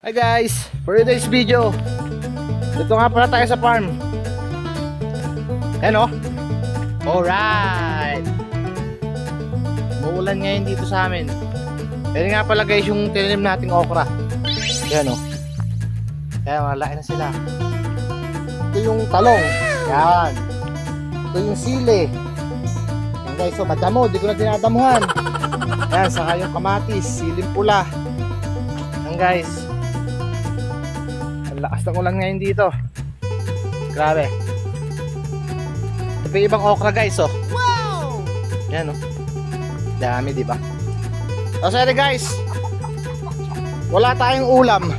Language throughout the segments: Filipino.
Hi guys, for today's video, dito nga pala tayo sa farm. Ayan o. Alright. Muulan ngayon dito sa amin. Ayan nga pala guys yung tinanim nating okra. Ayan o. Kaya malaki na sila. Ito yung talong. Ayan. Ito yung sili. Ayan guys, so madamo, di ko na dinadamuhan. Ayan, saka yung kamatis, siling pula. Ayan guys. Ang lakas ng ulan ngayon dito. Grabe. Ito yung ibang okra guys, oh. Wow! Yan, oh. Dami, di ba? So, sorry guys. Wala tayong ulam.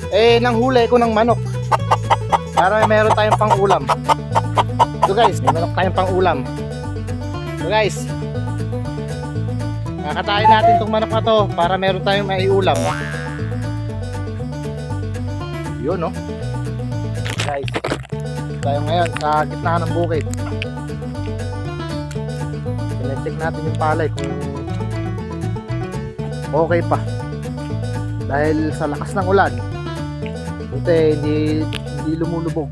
Eh, nanghuli ko ng manok. Para meron tayong pang ulam. So guys, may manok tayong pang ulam. So guys, kakatayin natin itong manok na to para meron tayong maiulam. Yun, no? Guys, tayo ngayon sa gitna ng bukid. Pine-check natin yung palay kung okay pa. Dahil sa lakas ng ulan, buti hindi lumulubog.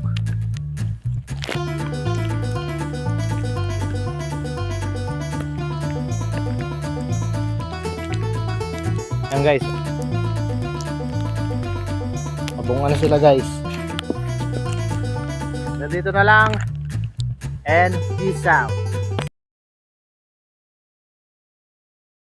Yan guys, abungan na sila guys. Nandito na lang and peace out.